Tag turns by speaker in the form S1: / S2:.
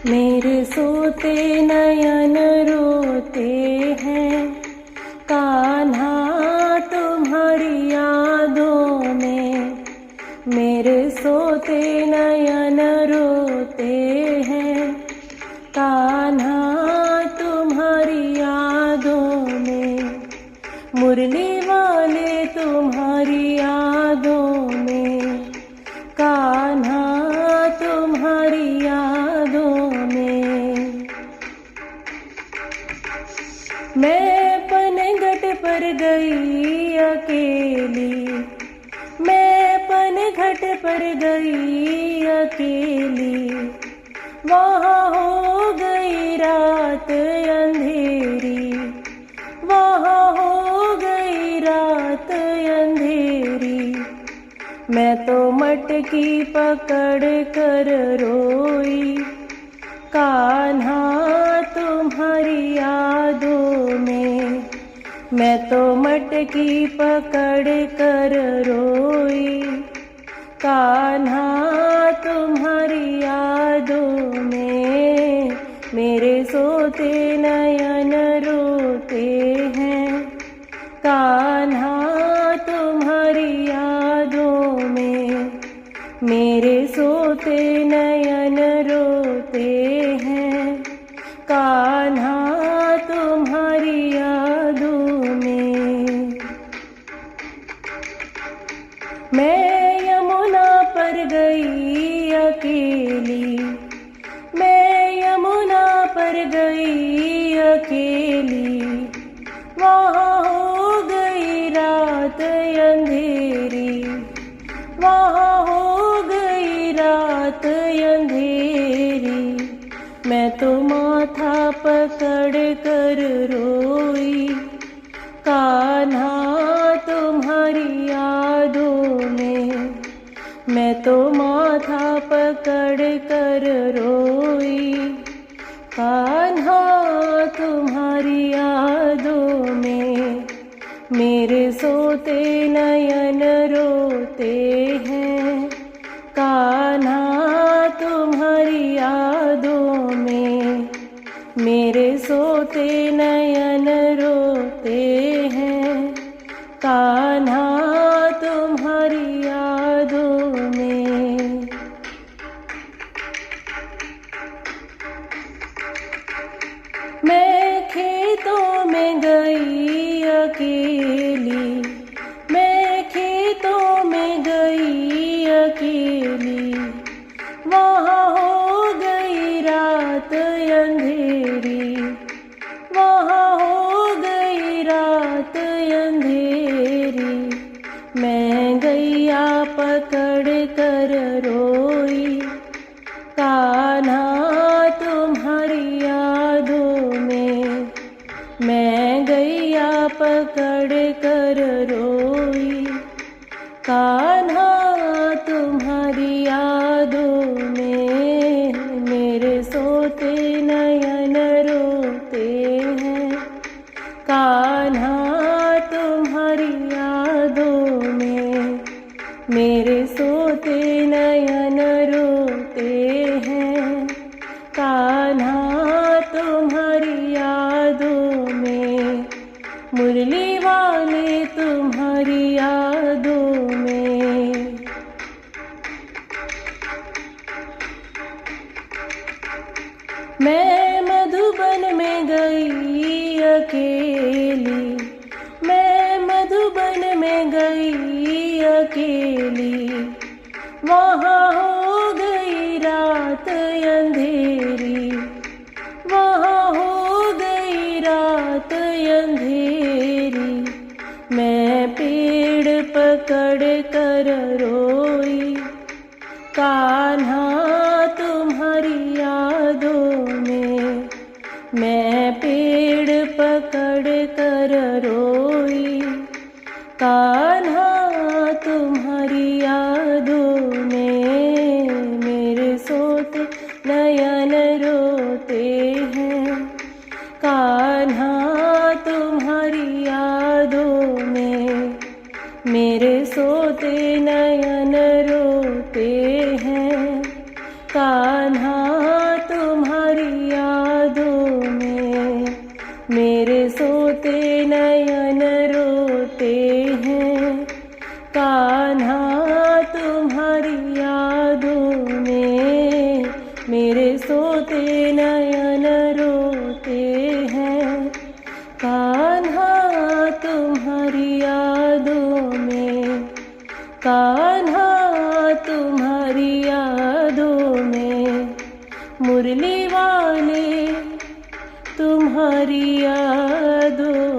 S1: मेरे सोते नयन रोते हैं कान्हा तुम्हारी यादों में। मेरे सोते नयन रोते हैं कान्हा तुम्हारी यादों में। मुरली वाले तुम्हारी यादों में कान्हा तुम्हारी यादों में। मैं पनघट पर गई अकेली, मैं पनघट पर गई अकेली। वहाँ हो गई रात अंधेरी, वहाँ हो गई रात अंधेरी। मैं तो मटकी पकड़ कर रोई कान्हा तुम्हारी यादों में। मैं तो मटकी पकड़ कर रोई कान्हा तुम्हारी यादों में। मेरे सोते नयन रोते हैं कान्हा तुम्हारी यादों में। मेरे सोते नयन रोते हैं कान्हा तुम्हारी यादों में। मैं यमुना पर गई अकेली, मैं यमुना पर गई अकेली। वहाँ हो गई रात अंधेरी, वहाँ हो गई रात अंधेरी। मैं तो माथा पकड़ कर रोई कान्हा तुम्हारी यादों में। मैं तो माथा पकड़ कर रोई कान्हा तुम्हारी यादों में। मेरे सोते नयन रोते हैं कान्हा तुम्हारी यादों में। मेरे सोते नयन रोते हैं कान्हा तुम्हारी यादों में। मैं खेतों में गई अकेली, मैं खेतों में गई अकेली। वहाँ हो गई रात अंधेरी, वहाँ हो गई रात अंधेरी। मैं गैया पकड़ कर रोई कान्हा तुम्हारी यादों में। मैं गैया पकड़ कर रोई कान्हा तुम्हारी यादों में। मेरे सोते नयन रोते हैं कान्हा तुम्हारी यादों में। मेरे सोते नयन रोते हैं कान्हा तुम्हारी यादों में। मुरली वाले तुम्हारी यादों में। मैं मधुबन में गई अकेली, मैं मधुबन में गई अकेली। वहाँ हो गई रात अंधेरी, वहाँ हो गई रात अंधेरी। मैं पेड़ पकड़ कर रोई कान्हा तुम्हारी यादों में। मैं पेड़ पकड़ कर रोई कान्हा तुम्हारी यादों में। मेरे सोते नयन रोते हैं कान्हा तुम्हारी यादों में। मेरे सोते नयन रोते हैं कान्हा तुम्हारी नयन रोते हैं, कान्हा तुम्हारी यादों में मेरे सोते नयन रोते हैं, कान्हा तुम्हारी यादों में, कान्हा तुम्हारी यादों में, मुरली वाले तुम्हारी यादों